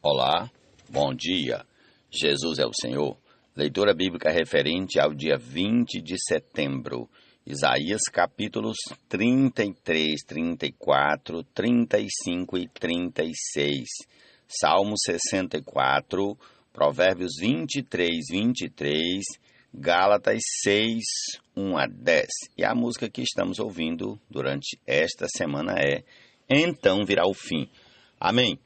Olá, bom dia. Jesus é o Senhor. Leitura bíblica referente ao dia 20 de setembro. Isaías capítulos 33, 34, 35 e 36. Salmo 64, Provérbios 23, 23, Gálatas 6, 1 a 10. E a música que estamos ouvindo durante esta semana é Então Virá o Fim. Amém.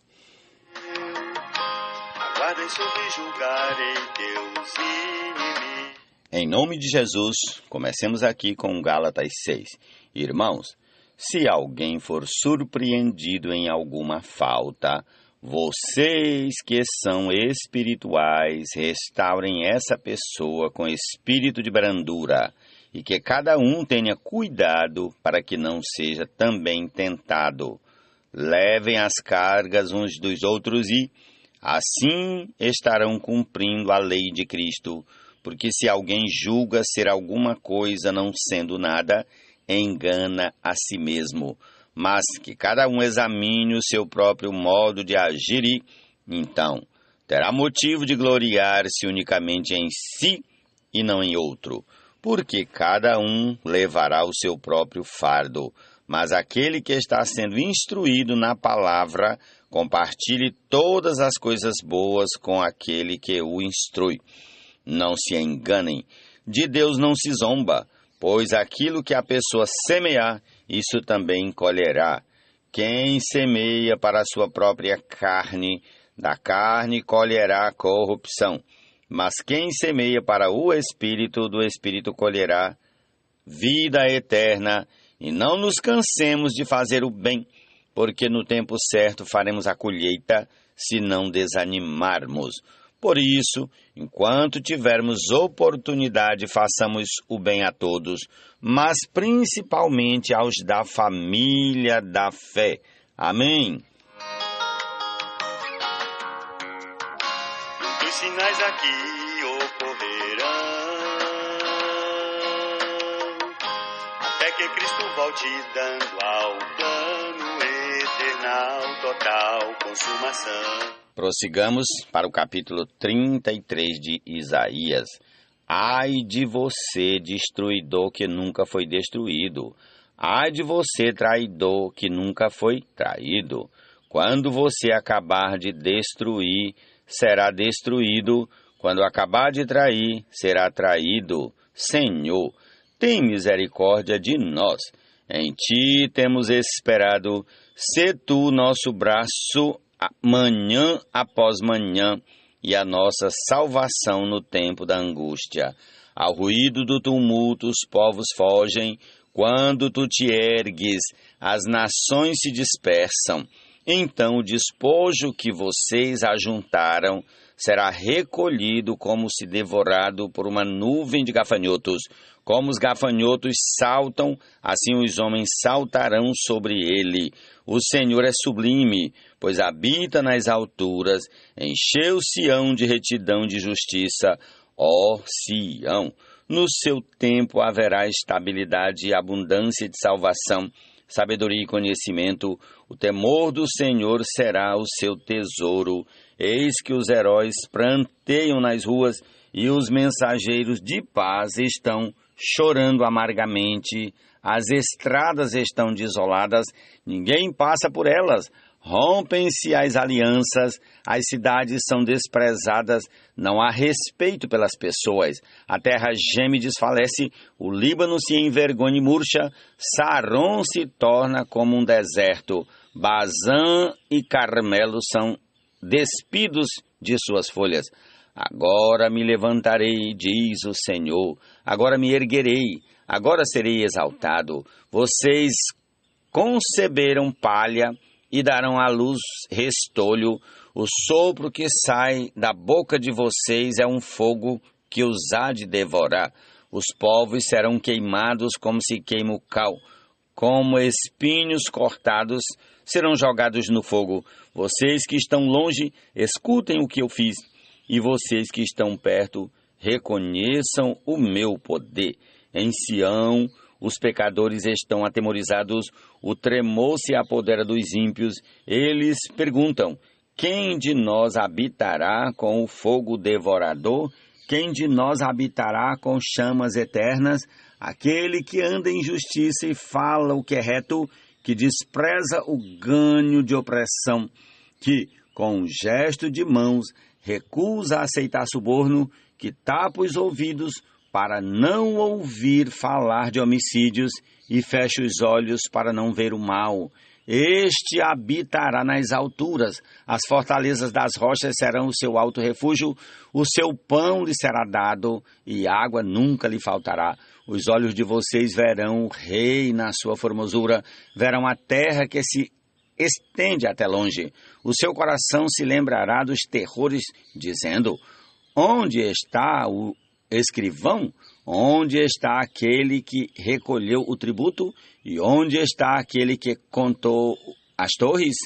Subjugarei teus inimigos. Em nome de Jesus, comecemos aqui com Gálatas 6. Irmãos, se alguém for surpreendido em alguma falta, vocês que são espirituais, restaurem essa pessoa com espírito de brandura, e que cada um tenha cuidado para que não seja também tentado. Levem as cargas uns dos outros e assim estarão cumprindo a lei de Cristo, porque se alguém julga ser alguma coisa não sendo nada, engana a si mesmo. Mas que cada um examine o seu próprio modo de agir e, então, terá motivo de gloriar-se unicamente em si e não em outro, porque cada um levará o seu próprio fardo. Mas aquele que está sendo instruído na palavra, compartilhe todas as coisas boas com aquele que o instrui. Não se enganem, de Deus não se zomba, pois aquilo que a pessoa semear, isso também colherá. Quem semeia para a sua própria carne, da carne colherá corrupção. Mas quem semeia para o Espírito, do Espírito colherá vida eterna. E não nos cansemos de fazer o bem, porque no tempo certo faremos a colheita, se não desanimarmos. Por isso, enquanto tivermos oportunidade, façamos o bem a todos, mas principalmente aos da família da fé. Amém. Os sinais aqui ocorrerão, até que Cristo volte dando ao plano eternal total consumação. Prossigamos para o capítulo 33 de Isaías. Ai de você, destruidor que nunca foi destruído. Ai de você, traidor que nunca foi traído. Quando você acabar de destruir, será destruído. Quando acabar de trair, será traído. Senhor, tem misericórdia de nós. Em ti temos esperado. Sê tu nosso braço manhã após manhã, e a nossa salvação no tempo da angústia. Ao ruído do tumulto os povos fogem, quando tu te ergues, as nações se dispersam. Então o despojo que vocês ajuntaram será recolhido como se devorado por uma nuvem de gafanhotos. Como os gafanhotos saltam, assim os homens saltarão sobre ele. O Senhor é sublime, pois habita nas alturas, encheu Sião de retidão e de justiça. Ó Sião, no seu tempo haverá estabilidade e abundância de salvação, sabedoria e conhecimento. O temor do Senhor será o seu tesouro. Eis que os heróis pranteiam nas ruas e os mensageiros de paz estão chorando amargamente. As estradas estão desoladas, ninguém passa por elas. Rompem-se as alianças, as cidades são desprezadas, não há respeito pelas pessoas. A terra geme e desfalece, o Líbano se envergonha e murcha, Saron se torna como um deserto, Bazã e Carmelo são despidos de suas folhas. Agora me levantarei, diz o Senhor, agora me erguerei, agora serei exaltado. Vocês conceberam palha e darão à luz restolho. O sopro que sai da boca de vocês é um fogo que os há de devorar. Os povos serão queimados como se queima o cal, como espinhos cortados serão jogados no fogo. Vocês que estão longe, escutem o que eu fiz, e vocês que estão perto, reconheçam o meu poder. Em Sião, os pecadores estão atemorizados, o tremor se apodera dos ímpios. Eles perguntam: Quem de nós habitará com o fogo devorador? Quem de nós habitará com chamas eternas? Aquele que anda em justiça e fala o que é reto, que despreza o ganho de opressão, que, com um gesto de mãos, recusa aceitar suborno, que tapa os ouvidos para não ouvir falar de homicídios e fecha os olhos para não ver o mal. Este habitará nas alturas, as fortalezas das rochas serão o seu alto refúgio, o seu pão lhe será dado e água nunca lhe faltará. Os olhos de vocês verão o rei na sua formosura, verão a terra que se estende até longe. O seu coração se lembrará dos terrores, dizendo: onde está o escrivão? Onde está aquele que recolheu o tributo? E onde está aquele que contou as torres?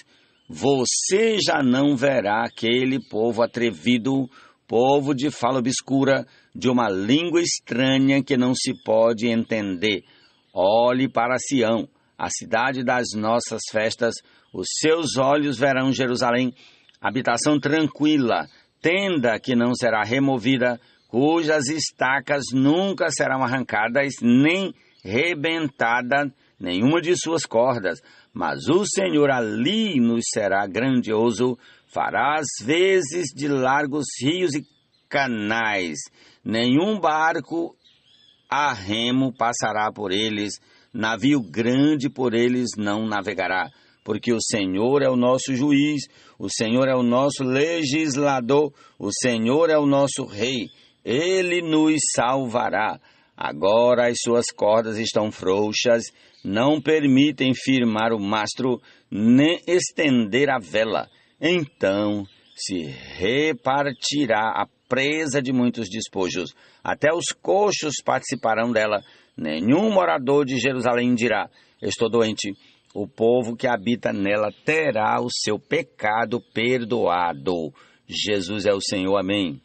Você já não verá aquele povo atrevido, povo de fala obscura, de uma língua estranha que não se pode entender. Olhe para Sião, a cidade das nossas festas. Os seus olhos verão Jerusalém, habitação tranquila, tenda que não será removida, cujas estacas nunca serão arrancadas, nem rebentada nenhuma de suas cordas. Mas o Senhor ali nos será grandioso, fará às vezes de largos rios e canais. Nenhum barco a remo passará por eles, navio grande por eles não navegará. Porque o Senhor é o nosso juiz, o Senhor é o nosso legislador, o Senhor é o nosso rei. Ele nos salvará. Agora as suas cordas estão frouxas, não permitem firmar o mastro, nem estender a vela. Então se repartirá a presa de muitos despojos. Até os coxos participarão dela. Nenhum morador de Jerusalém dirá: estou doente. O povo que habita nela terá o seu pecado perdoado. Jesus é o Senhor. Amém.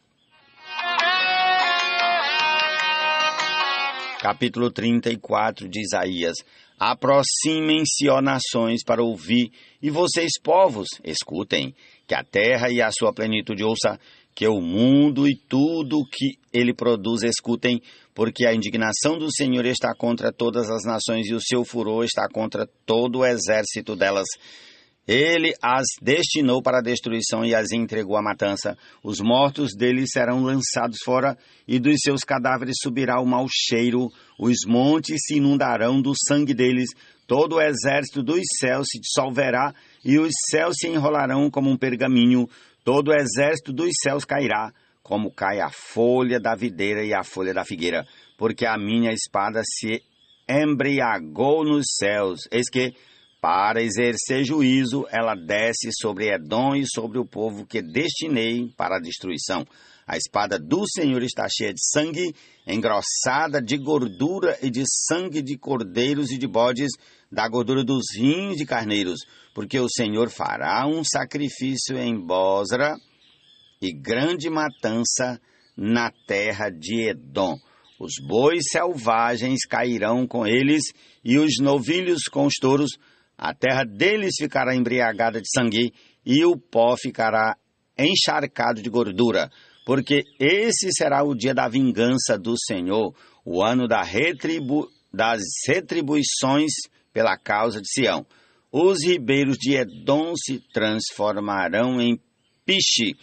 Capítulo 34 de Isaías. Aproximem-se, ó nações, para ouvir, e vocês, povos, escutem, que a terra e a sua plenitude ouça, que o mundo e tudo o que ele produz escutem, porque a indignação do Senhor está contra todas as nações e o seu furor está contra todo o exército delas. Ele as destinou para a destruição e as entregou à matança. Os mortos deles serão lançados fora, e dos seus cadáveres subirá o mau cheiro. Os montes se inundarão do sangue deles. Todo o exército dos céus se dissolverá, e os céus se enrolarão como um pergaminho. Todo o exército dos céus cairá, como cai a folha da videira e a folha da figueira. Porque a minha espada se embriagou nos céus. Eis que, para exercer juízo, ela desce sobre Edom e sobre o povo que destinei para a destruição. A espada do Senhor está cheia de sangue, engrossada de gordura e de sangue de cordeiros e de bodes, da gordura dos rins de carneiros, porque o Senhor fará um sacrifício em Bosra e grande matança na terra de Edom. Os bois selvagens cairão com eles e os novilhos com os touros. A terra deles ficará embriagada de sangue e o pó ficará encharcado de gordura, porque esse será o dia da vingança do Senhor, o ano das retribuições pela causa de Sião. Os ribeiros de Edom se transformarão em piche,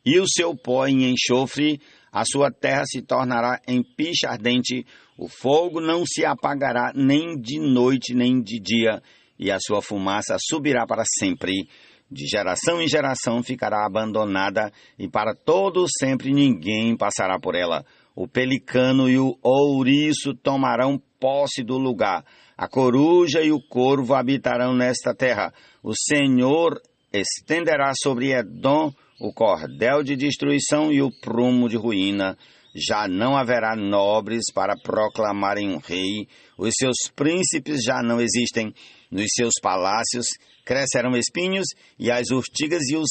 e o seu pó em enxofre. A sua terra se tornará em piche ardente. O fogo não se apagará nem de noite nem de dia, e a sua fumaça subirá para sempre. De geração em geração ficará abandonada, e para todo sempre ninguém passará por ela. O pelicano e o ouriço tomarão posse do lugar. A coruja e o corvo habitarão nesta terra. O Senhor estenderá sobre Edom o cordel de destruição e o prumo de ruína. Já não haverá nobres para proclamarem um rei. Os seus príncipes já não existem. Nos seus palácios crescerão espinhos, e as urtigas e os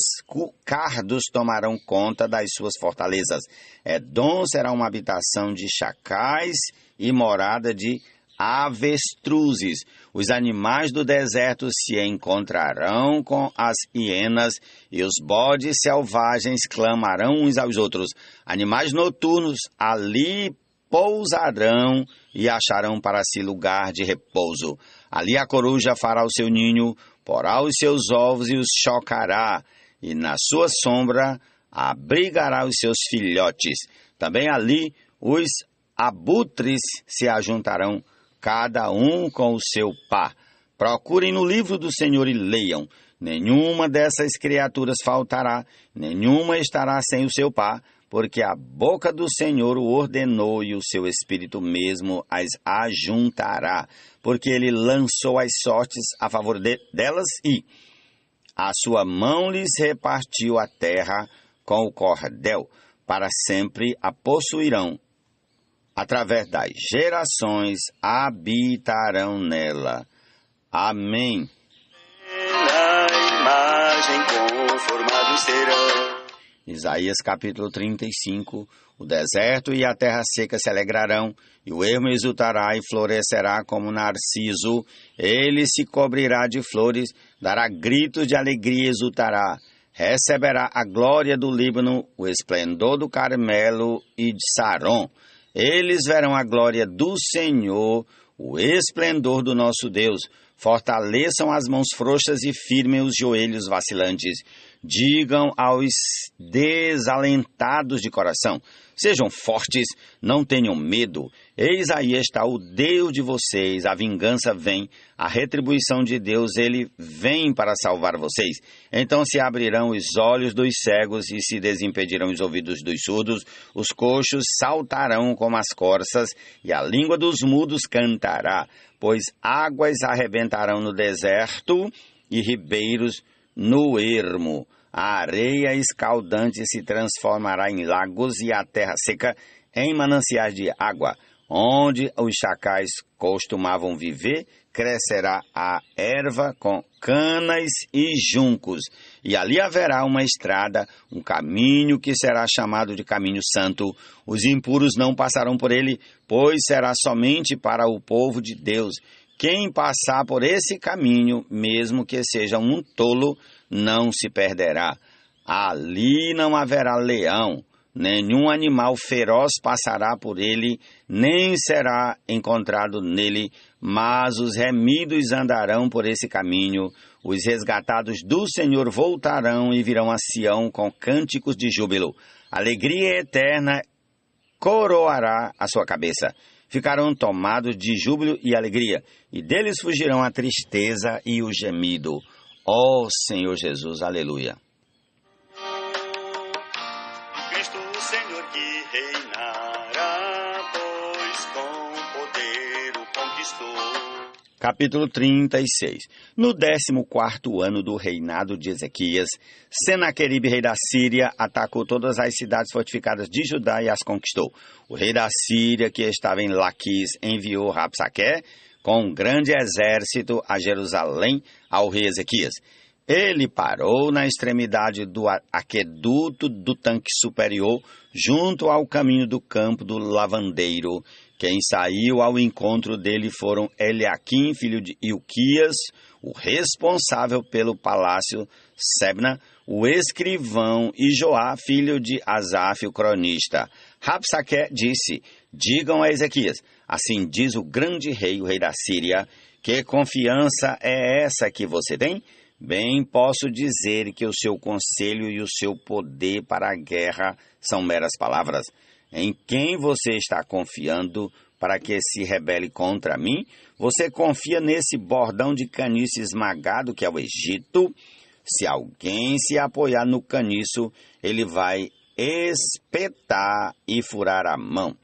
cardos tomarão conta das suas fortalezas. Edom será uma habitação de chacais e morada de avestruzes. Os animais do deserto se encontrarão com as hienas, e os bodes selvagens clamarão uns aos outros. Animais noturnos ali pousarão e acharão para si lugar de repouso. Ali a coruja fará o seu ninho, porá os seus ovos e os chocará, e na sua sombra abrigará os seus filhotes. Também ali os abutres se ajuntarão, cada um com o seu par. Procurem no livro do Senhor e leiam. Nenhuma dessas criaturas faltará, nenhuma estará sem o seu par, porque a boca do Senhor o ordenou e o seu Espírito mesmo as ajuntará, porque ele lançou as sortes a favor delas e a sua mão lhes repartiu a terra com o cordel, para sempre a possuirão. Através das gerações habitarão nela. Amém. Na imagem conformados serão. Isaías capítulo 35. O deserto e a terra seca se alegrarão, e o ermo exultará e florescerá como narciso. Ele se cobrirá de flores, dará gritos de alegria e exultará. Receberá a glória do Líbano, o esplendor do Carmelo e de Saron. Eles verão a glória do Senhor, o esplendor do nosso Deus. Fortaleçam as mãos frouxas e firmem os joelhos vacilantes. Digam aos desalentados de coração: sejam fortes, não tenham medo. Eis aí está o Deus de vocês, a vingança vem, a retribuição de Deus, ele vem para salvar vocês. Então se abrirão os olhos dos cegos e se desimpedirão os ouvidos dos surdos, os coxos saltarão como as corças e a língua dos mudos cantará, pois águas arrebentarão no deserto e ribeiros no ermo. A areia escaldante se transformará em lagos e a terra seca em mananciais de água. Onde os chacais costumavam viver, crescerá a erva com canas e juncos. E ali haverá uma estrada, um caminho que será chamado de caminho santo. Os impuros não passarão por ele, pois será somente para o povo de Deus. Quem passar por esse caminho, mesmo que seja um tolo, não se perderá. Ali não haverá leão, nenhum animal feroz passará por ele, nem será encontrado nele, mas os remidos andarão por esse caminho. Os resgatados do Senhor voltarão e virão a Sião com cânticos de júbilo. Alegria eterna coroará a sua cabeça. Ficarão tomados de júbilo e alegria, e deles fugirão a tristeza e o gemido. Ó Senhor Jesus, aleluia. Cristo o Senhor que reinará, pois com poder o conquistou. Capítulo 36. No 14º ano do reinado de Ezequias, Senaqueribe, rei da Síria, atacou todas as cidades fortificadas de Judá e as conquistou. O rei da Síria, que estava em Laquis, enviou Rabsaque com um grande exército a Jerusalém ao rei Ezequias. Ele parou na extremidade do aqueduto do tanque superior, junto ao caminho do campo do lavandeiro. Quem saiu ao encontro dele foram Eliaquim, filho de Ilquias, o responsável pelo palácio, Sebna, o escrivão, e Joá, filho de Asaf, o cronista. Rabsaque disse: digam a Ezequias, assim diz o grande rei, o rei da Síria, que confiança é essa que você tem? Bem posso dizer que o seu conselho e o seu poder para a guerra são meras palavras. Em quem você está confiando para que se rebele contra mim? Você confia nesse bordão de caniço esmagado que é o Egito? Se alguém se apoiar no caniço, ele vai espetar e furar a mão.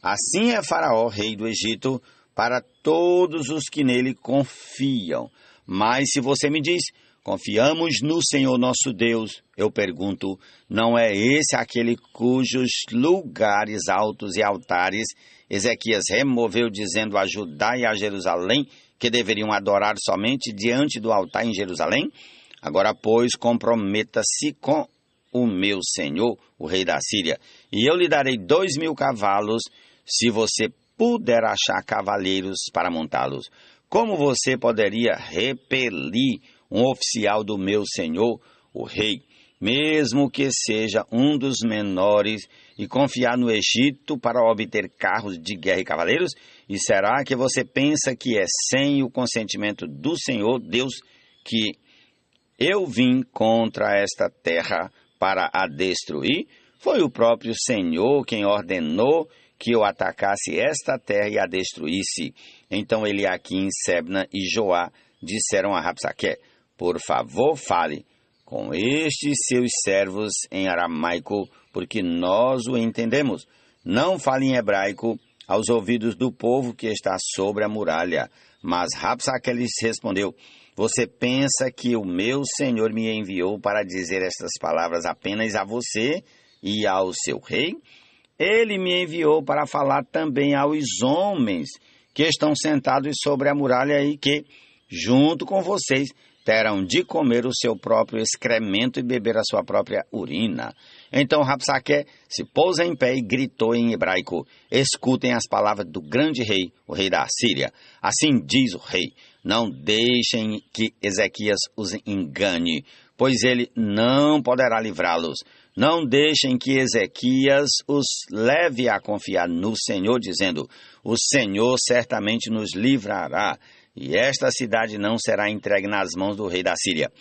Assim é Faraó, rei do Egito, para todos os que nele confiam. Mas se você me diz: confiamos no Senhor nosso Deus, eu pergunto, não é esse aquele cujos lugares altos e altares Ezequias removeu, dizendo a Judá e a Jerusalém que deveriam adorar somente diante do altar em Jerusalém? Agora, pois, comprometa-se com o meu senhor, o rei da Síria, e eu lhe darei 2.000 cavalos, se você puder achar cavaleiros para montá-los. Como você poderia repelir um oficial do meu senhor, o rei, mesmo que seja um dos menores, e confiar no Egito para obter carros de guerra e cavaleiros? E será que você pensa que é sem o consentimento do Senhor Deus que eu vim contra esta terra para a destruir? Foi o próprio Senhor quem ordenou que eu atacasse esta terra e a destruísse. Então Eliaquim, Sebna e Joá disseram a Rabsaque: por favor, fale com estes seus servos em aramaico, porque nós o entendemos. Não fale em hebraico aos ouvidos do povo que está sobre a muralha. Mas Rabsaque lhes respondeu: você pensa que o meu Senhor me enviou para dizer estas palavras apenas a você e ao seu rei? Ele me enviou para falar também aos homens que estão sentados sobre a muralha e que, junto com vocês, terão de comer o seu próprio excremento e beber a sua própria urina. Então Rabsaque se pôs em pé e gritou em hebraico: escutem as palavras do grande rei, o rei da Assíria. Assim diz o rei: não deixem que Ezequias os engane, pois ele não poderá livrá-los. Não deixem que Ezequias os leve a confiar no Senhor, dizendo: o Senhor certamente nos livrará, e esta cidade não será entregue nas mãos do rei da Síria.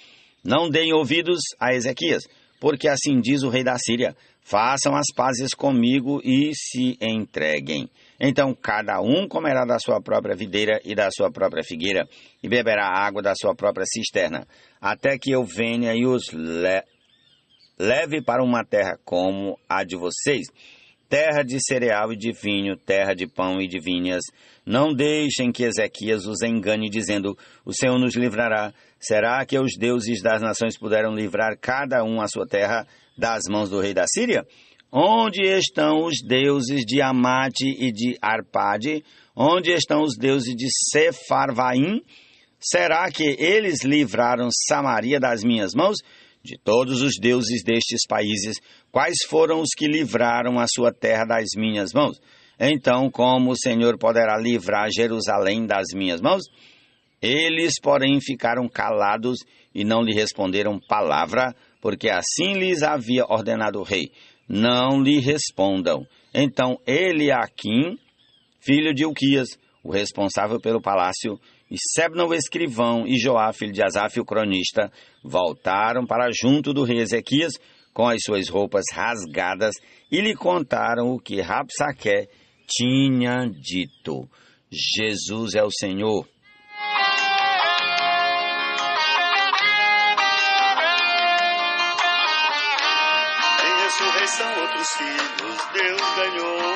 Não deem ouvidos a Ezequias, porque assim diz o rei da Síria: façam as pazes comigo e se entreguem. Então cada um comerá da sua própria videira e da sua própria figueira, e beberá água da sua própria cisterna, até que eu venha e os leve para uma terra como a de vocês, terra de cereal e de vinho, terra de pão e de vinhas. Não deixem que Ezequias os engane, dizendo: o Senhor nos livrará. Será que os deuses das nações puderam livrar cada um a sua terra das mãos do rei da Síria? Onde estão os deuses de Amate e de Arpade? Onde estão os deuses de Sefarvaim? Será que eles livraram Samaria das minhas mãos? De todos os deuses destes países, quais foram os que livraram a sua terra das minhas mãos? Então, como o Senhor poderá livrar Jerusalém das minhas mãos? Eles, porém, ficaram calados e não lhe responderam palavra, porque assim lhes havia ordenado o rei: não lhe respondam. Então Eliaquim, filho de Ilquias, o responsável pelo palácio, e Sebna o escrivão, e Joá, filho de Asaf, o cronista, voltaram para junto do rei Ezequias com as suas roupas rasgadas e lhe contaram o que Rabsaque tinha dito. Jesus é o Senhor. Em ressurreição outros filhos Deus ganhou.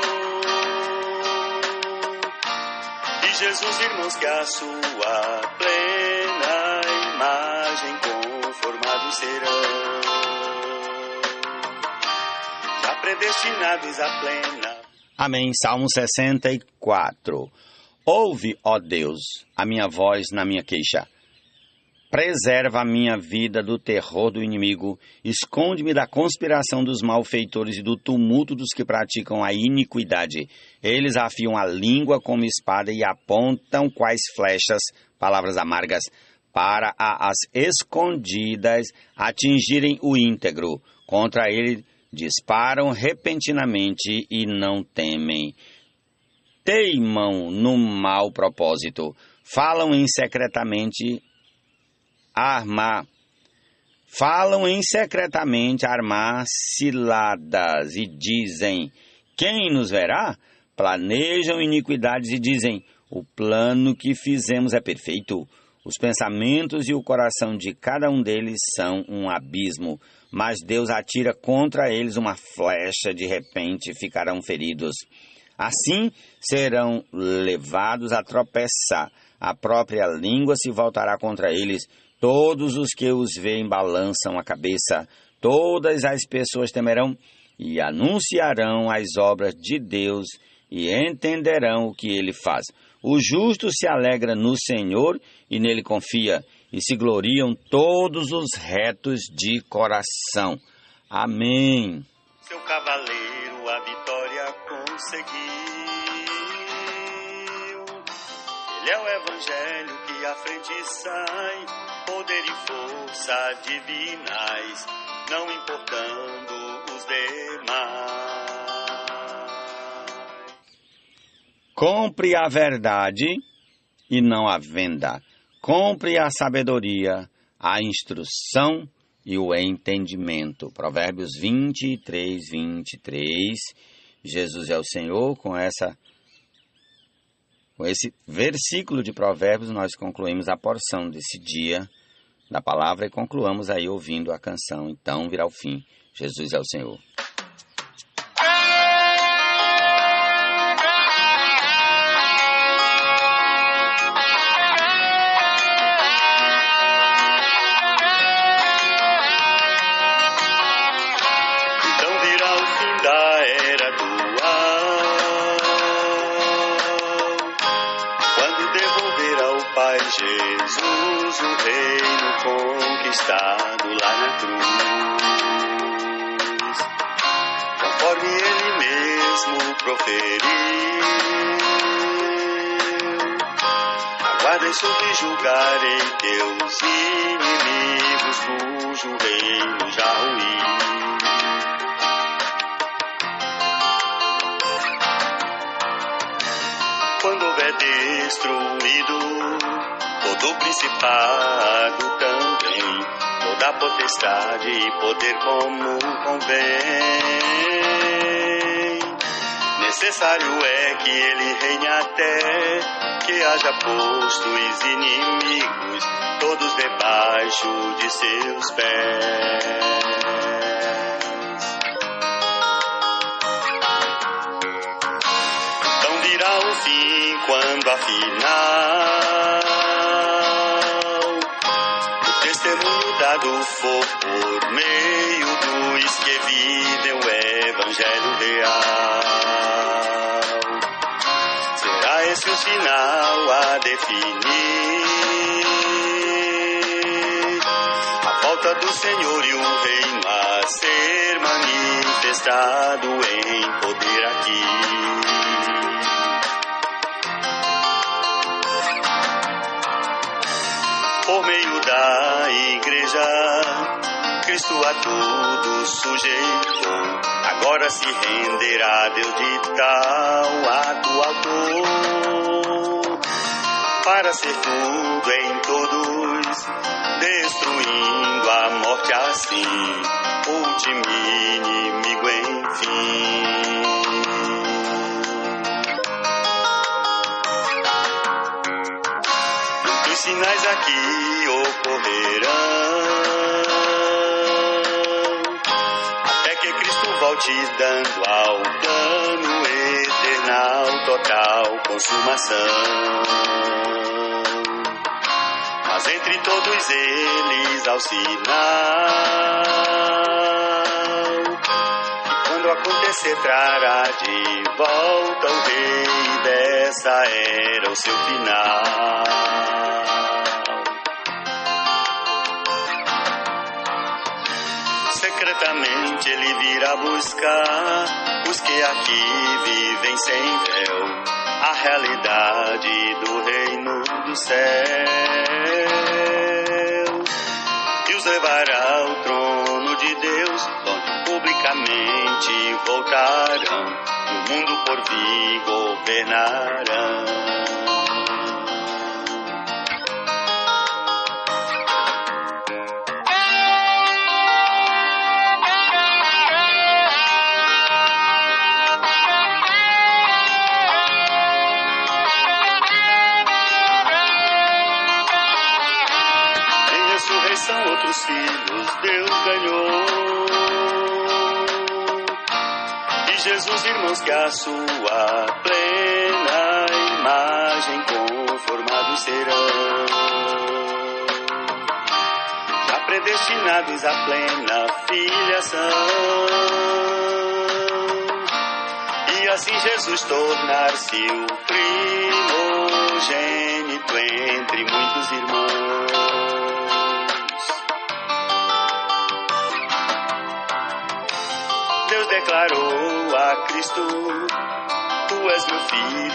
E Jesus, irmãos, que a sua plena imagem conformados serão, já predestinados à plena. Amém. Salmo 64. Ouve, ó Deus, a minha voz na minha queixa. Preserva a minha vida do terror do inimigo. Esconde-me da conspiração dos malfeitores e do tumulto dos que praticam a iniquidade. Eles afiam a língua como espada e apontam quais flechas, palavras amargas, para as escondidas atingirem o íntegro. Contra ele disparam repentinamente e não temem. Teimam no mau propósito. Falam em secretamente armar ciladas e dizem: quem nos verá? Planejam iniquidades e dizem: o plano que fizemos é perfeito. Os pensamentos e o coração de cada um deles são um abismo, mas Deus atira contra eles uma flecha, de repente ficarão feridos. Assim serão levados a tropeçar, a própria língua se voltará contra eles. Todos os que os veem balançam a cabeça, todas as pessoas temerão e anunciarão as obras de Deus e entenderão o que ele faz. O justo se alegra no Senhor e nele confia, e se gloriam todos os retos de coração. Amém. Seu cavaleiro a vitória conseguir. Ele é o evangelho que à frente sai, poder e força divinais, não importando os demais. Compre a verdade e não a venda. Compre a sabedoria, a instrução e o entendimento. Provérbios 23, 23. Jesus é o Senhor. Com esse versículo de Provérbios, nós concluímos a porção desse dia da palavra e concluamos aí ouvindo a canção Então Virá o Fim. Jesus é o Senhor. Então virá o fim da era dual, quando devolver ao Pai Jesus o reino conquistado lá na cruz, conforme Ele mesmo proferiu. Aguardem sobre julgarei teus inimigos, cujo reino já ruiu. Quando houver destruído todo principado também, toda potestade e poder como convém, necessário é que ele reine até que haja posto os inimigos todos debaixo de seus pés. Virá o fim quando afinal o testemunho dado for por meio dos que vivem o evangelho real. Será esse o sinal a definir a volta do Senhor e o reino a ser manifestado em poder aqui. Por meio da igreja, Cristo a tudo sujeitou, agora se renderá a Deus de tal ato autor, para ser tudo em todos, destruindo a morte assim, último inimigo enfim. Os sinais aqui ocorrerão, até que Cristo volte dando ao plano eternal total consumação. Mas entre todos eles ao sinal, que quando acontecer trará de volta o rei dessa era o seu final. Secretamente ele virá buscar os que aqui vivem sem véu, a realidade do reino dos céus, e os levará ao trono de Deus, onde publicamente voltarão, no mundo por vir governarão. Ressurreição outros filhos Deus ganhou, e Jesus, irmãos, que a sua plena imagem conformados serão, já predestinados à plena filiação, e assim Jesus tornar-se o primogênito entre muitos irmãos. Deus declarou a Cristo: Tu és meu filho.